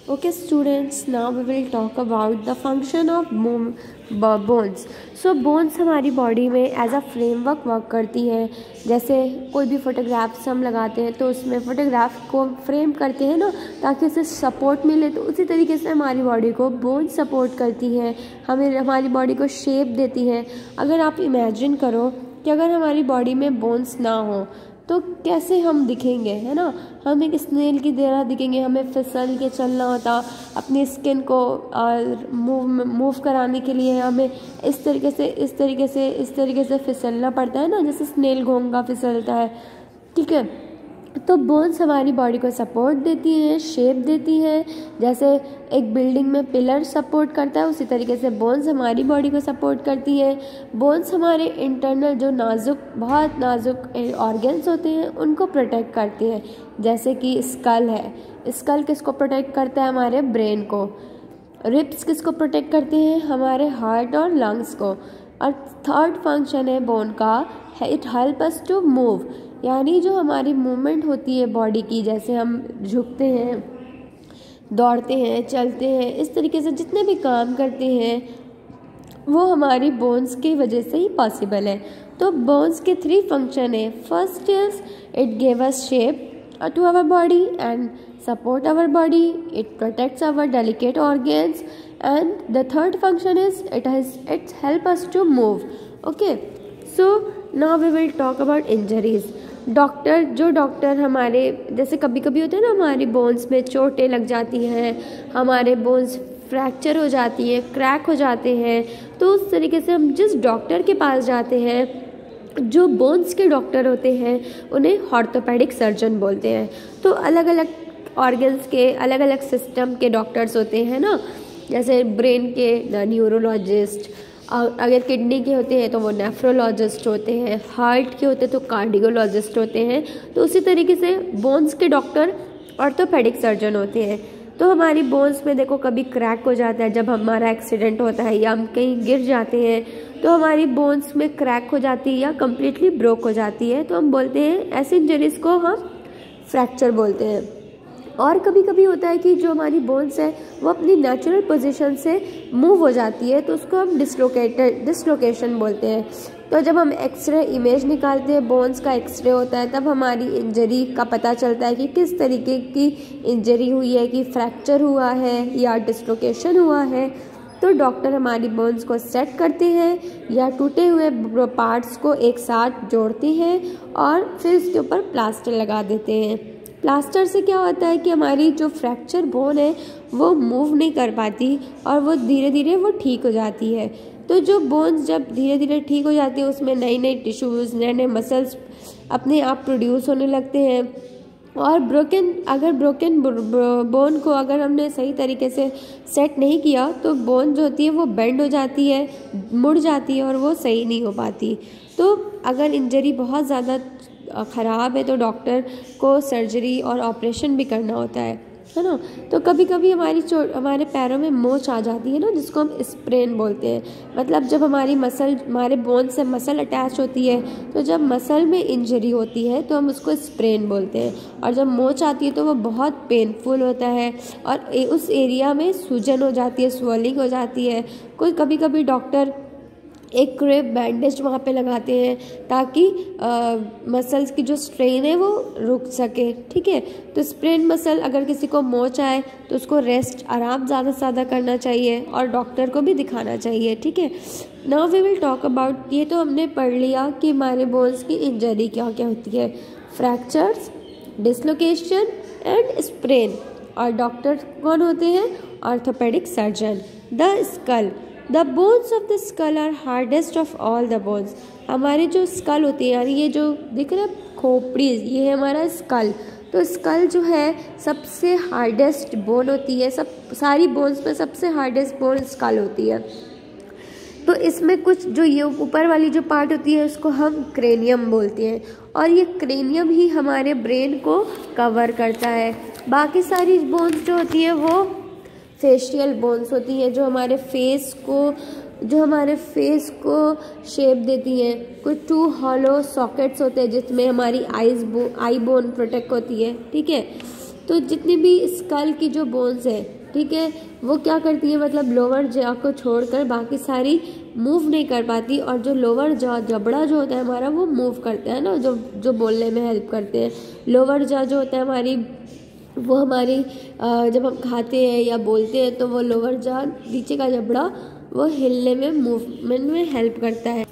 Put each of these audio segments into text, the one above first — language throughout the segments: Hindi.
Okay students, now we will talk about the function of bones. So bones हमारी बॉडी में एज अ फ्रेमवर्क वर्क करती हैं. जैसे कोई भी फोटोग्राफ्स हम लगाते हैं तो उसमें फोटोग्राफ को फ्रेम करते हैं ना, ताकि उसे सपोर्ट मिले. तो उसी तरीके से हमारी बॉडी को बोन सपोर्ट करती है, हमें हमारी बॉडी को शेप देती है. अगर आप इमेजिन करो कि अगर हमारी बॉडी में बोन्स ना हो तो कैसे हम दिखेंगे, है ना. हम एक स्नेल की तरह दिखेंगे. हमें फिसल के चलना होता, अपनी स्किन को मूव कराने के लिए हमें इस तरीके से फिसलना पड़ता है ना, जैसे स्नेल घोंगा फिसलता है. ठीक है, तो बोन्स हमारी बॉडी को सपोर्ट देती हैं, शेप देती हैं. जैसे एक बिल्डिंग में पिलर सपोर्ट करता है, उसी तरीके से बोन्स हमारी बॉडी को सपोर्ट करती हैं. बोन्स हमारे इंटरनल जो बहुत नाजुक ऑर्गन्स होते हैं उनको प्रोटेक्ट करती हैं. जैसे कि स्कल है, स्कल किसको प्रोटेक्ट करता है? हमारे ब्रेन को. रिब्स किसको प्रोटेक्ट करते हैं? हमारे हार्ट और लंग्स को. और थर्ड फंक्शन है बोन का, it help us to move. यानी जो हमारी मूवमेंट होती है बॉडी की, जैसे हम झुकते हैं, दौड़ते हैं, चलते हैं, इस तरीके से जितने भी काम करते हैं वो हमारी बोन्स की वजह से ही पॉसिबल है. तो बोन्स के 3 फंक्शन है. First is it give us shape to our body and support our body. It protects our delicate organs, and the third function is it help us to move. Okay, so now we will talk about injuries. जो डॉक्टर हमारे, जैसे कभी कभी होता है ना, हमारी बोन्स में चोटें लग जाती हैं, हमारे बोन्स फ्रैक्चर हो जाती है, क्रैक हो जाते हैं. तो उस तरीके से हम जिस डॉक्टर के पास जाते हैं, जो बोन्स के डॉक्टर होते हैं, उन्हें ऑर्थोपेडिक सर्जन बोलते हैं. तो अलग अलग ऑर्गन्स के अलग अलग सिस्टम के डॉक्टर्स होते हैं ना. जैसे ब्रेन के न्यूरोलॉजिस्ट, अगर किडनी के होते हैं तो वो नेफ्रोलॉजिस्ट होते हैं, हार्ट के होते हैं तो कार्डियोलॉजिस्ट होते हैं. तो उसी तरीके से बोन्स के डॉक्टर ऑर्थोपेडिक सर्जन होते हैं. तो हमारी बोन्स में देखो कभी क्रैक हो जाता है, जब हमारा एक्सीडेंट होता है या हम कहीं गिर जाते हैं तो हमारी बोन्स में क्रैक हो जाती है या कम्प्लीटली ब्रोक हो जाती है. तो हम बोलते हैं ऐसी इंजरीज को हम फ्रैक्चर बोलते हैं. और कभी कभी होता है कि जो हमारी बोन्स है वो अपनी नेचुरल पोजीशन से मूव हो जाती है, तो उसको हम डिसलोकेशन बोलते हैं. तो जब हम एक्सरे इमेज निकालते हैं, बोन्स का एक्सरे होता है, तब हमारी इंजरी का पता चलता है कि किस तरीके की इंजरी हुई है, कि फ्रैक्चर हुआ है या डिसलोकेशन हुआ है. तो डॉक्टर हमारी बोन्स को सेट करते हैं या टूटे हुए पार्ट्स को एक साथ जोड़ते हैं और फिर उसके ऊपर प्लास्टर लगा देते हैं. प्लास्टर से क्या होता है कि हमारी जो फ्रैक्चर बोन है वो मूव नहीं कर पाती और वो धीरे धीरे वो ठीक हो जाती है. तो जो बोन्स जब धीरे धीरे ठीक हो जाती है, उसमें नई नई टिश्यूज़, नए नए मसल्स अपने आप प्रोड्यूस होने लगते हैं. और ब्रोकन बोन को अगर हमने सही तरीके से सेट नहीं किया तो बोन जो होती है वो बेंड हो जाती है, मुड़ जाती है और वो सही नहीं हो पाती. तो अगर इंजरी बहुत ज़्यादा ख़राब है तो डॉक्टर को सर्जरी और ऑपरेशन भी करना होता है ना. तो कभी कभी हमारे पैरों में मोच आ जाती है ना, जिसको हम स्प्रेन बोलते हैं. मतलब जब हमारे बोन से मसल अटैच होती है, तो जब मसल में इंजरी होती है तो हम उसको स्प्रेन बोलते हैं. और जब मोच आती है तो वो बहुत पेनफुल होता है और उस एरिया में सूजन हो जाती है, स्वेलिंग हो जाती है. कभी कभी डॉक्टर एक क्रेप बैंडेज वहाँ पे लगाते हैं ताकि मसल्स की जो स्ट्रेन है वो रुक सके. ठीक है, तो स्प्रेन मसल अगर किसी को मोच आए तो उसको रेस्ट, आराम ज़्यादा से ज़्यादा करना चाहिए और डॉक्टर को भी दिखाना चाहिए. ठीक है, now we will talk about, ये तो हमने पढ़ लिया कि हमारे बोन्स की इंजरी क्या क्या होती है, फ्रैक्चर्स, डिसलोकेशन एंड स्प्रेन. और डॉक्टर कौन होते हैं? Orthopaedic surgeon. The skull, the bones of the skull are hardest of all the bones. हमारे जो स्कल होती है, यानी ये जो दिख रहा है खोपड़ी, ये है हमारा स्कल. तो स्कल जो है सबसे हार्डेस्ट बोन होती है. सारी बोन्स में सबसे हार्डेस्ट बोन स्कल होती है. तो इसमें कुछ जो ये ऊपर वाली जो पार्ट होती है उसको हम क्रेनियम बोलते हैं, और ये क्रेनियम ही हमारे ब्रेन को कवर करता है. बाकी सारी बोन्स जो होती है वो फेशियल बोन्स होती है, जो हमारे फेस को शेप देती हैं. कुछ 2 हॉलो सॉकेट्स होते हैं जिसमें हमारी आई बोन प्रोटेक्ट होती है. ठीक है, तो जितनी भी स्कल की जो बोन्स है, ठीक है, वो क्या करती है, मतलब लोअर जॉ को छोड़कर बाकी सारी मूव नहीं कर पाती, और जो लोअर जॉ जबड़ा जो होता है हमारा वो मूव करता है ना, जो बोलने में हेल्प करते हैं। लोअर जॉ जो होता है हमारी, वो हमारी जब हम खाते हैं या बोलते हैं तो वो लोअर जॉ, नीचे का जबड़ा, वो हिलने में, मूवमेंट में हेल्प करता है।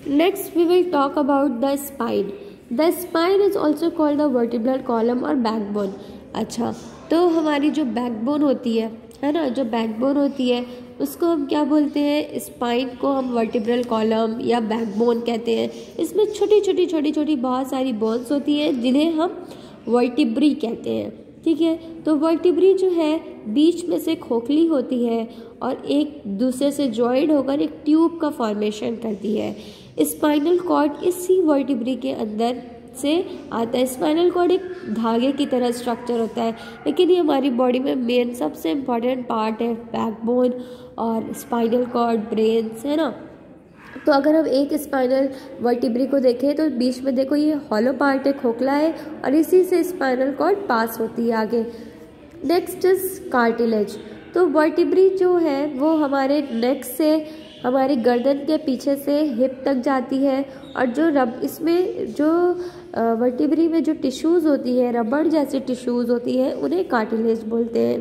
Next we will talk about the spine. The spine is also called the vertebral column और बैकबोन। अच्छा, तो हमारी जो बैकबोन होती है ना, जो बैकबोन होती है उसको हम क्या बोलते हैं, स्पाइन को हम वर्टिब्रल कॉलम या बैकबोन कहते हैं। इसमें छोटी छोटी बहुत सारी बोन्स होती हैं जिन्हें हम वर्टिब्री कहते हैं, ठीक है। तो वर्टिब्री जो है बीच में से खोखली होती है और एक दूसरे से जॉइंट होकर एक ट्यूब का फॉर्मेशन करती है। स्पाइनल कॉर्ड इसी वर्टिब्री के अंदर से आता है। स्पाइनल कॉर्ड एक धागे की तरह स्ट्रक्चर होता है, लेकिन ये हमारी बॉडी में मेन सबसे इम्पॉर्टेंट पार्ट है, बैकबोन और स्पाइनल कॉर्ड, ब्रेन्स, है ना। तो अगर हम एक स्पाइनल वर्टिब्री को देखें तो बीच में देखो ये हॉलो पार्ट है, खोखला है, और इसी से स्पाइनल कॉर्ड पास होती है आगे। Next is cartilage. तो वर्टिब्री जो है वो हमारे नेक से हमारी गर्दन के पीछे से हिप तक जाती है, और जो इसमें जो वर्टिब्री में जो टिश्यूज़ होती है, रबड़ जैसी टिश्यूज़ होती है, उन्हें कार्टिलेज बोलते हैं,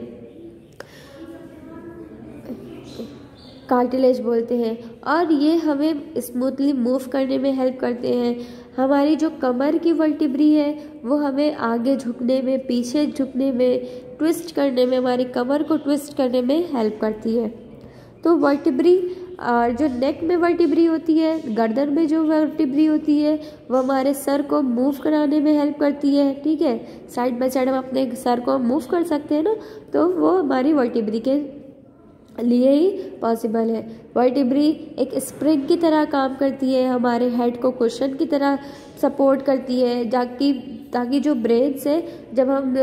कार्टिलेज बोलते हैं। और ये हमें स्मूथली मूव करने में हेल्प करते हैं। हमारी जो कमर की वर्टिब्री है वो हमें आगे झुकने में, पीछे झुकने में, ट्विस्ट करने में, हमारी कमर को ट्विस्ट करने में हेल्प करती है। तो वर्टिब्री, और जो नेक में वर्टिब्री होती है, गर्दन में जो वर्टिब्री होती है, वो हमारे सर को मूव कराने में हेल्प करती है, ठीक है। साइड बाय साइड हम अपने सर को मूव कर सकते हैं ना, तो वो हमारी वर्टिब्री के लिए ही पॉसिबल है। वर्टिब्री एक स्प्रिंग की तरह काम करती है, हमारे हेड को कुशन की तरह सपोर्ट करती है, ताकि जो ब्रेन से जब हम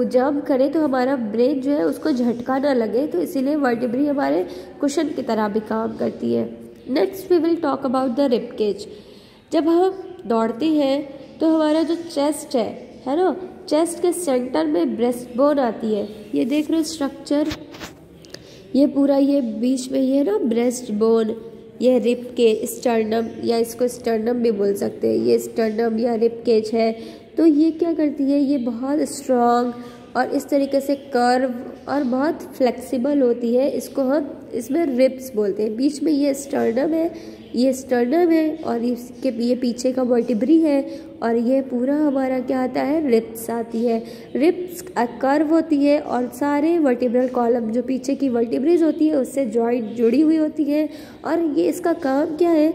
जंप करें तो हमारा ब्रेन जो है उसको झटका ना लगे, तो इसीलिए वर्टिब्री हमारे कुशन की तरह भी काम करती है। Next we will talk about the rib cage. जब हम दौड़ते हैं तो हमारा जो चेस्ट है ना, चेस्ट के सेंटर में ब्रेस्ट बोन आती है। ये देख रहे हो स्ट्रक्चर, ये पूरा, ये बीच में ये ना ब्रेस्ट बोन, ये रिब के स्टर्नम, या इसको स्टर्नम भी बोल सकते हैं, ये स्टर्नम या रिब केज है। तो ये क्या करती है, ये बहुत स्ट्रॉन्ग और इस तरीके से कर्व और बहुत फ्लेक्सिबल होती है। इसको हम इसमें रिब्स बोलते हैं। बीच में ये स्टर्नम है और ये पीछे का वर्टिब्री है, और ये पूरा हमारा क्या आता है, रिब्स आती है। रिब्स कर्व होती है और सारे वर्टिब्रल कॉलम जो पीछे की वर्टिब्रीज होती है उससे जॉइंट जुड़ी हुई होती है। और ये इसका काम क्या है,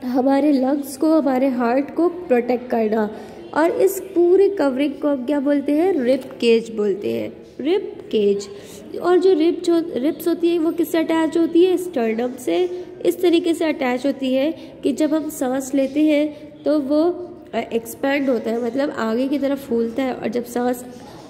हमारे लंग्स को, हमारे हार्ट को प्रोटेक्ट करना। और इस पूरे कवरिंग को हम क्या बोलते हैं, रिब केज बोलते हैं, रिब केज। और जो रिब्स होती है वो किससे अटैच होती है, स्टर्नम से इस तरीके से अटैच होती है कि जब हम सांस लेते हैं तो वो एक्सपैंड होता है, मतलब आगे की तरफ फूलता है, और जब सांस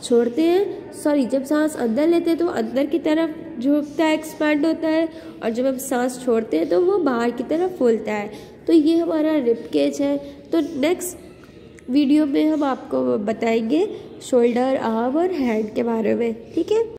छोड़ते हैं, जब सांस अंदर लेते हैं तो अंदर की तरफ झुकता है, एक्सपैंड होता है, और जब हम सांस छोड़ते हैं तो वो बाहर की तरफ फूलता है। तो ये हमारा रिब केज है। तो नेक्स्ट वीडियो में हम आपको बताएंगे शोल्डर, आर्म और हैंड के बारे में, ठीक है।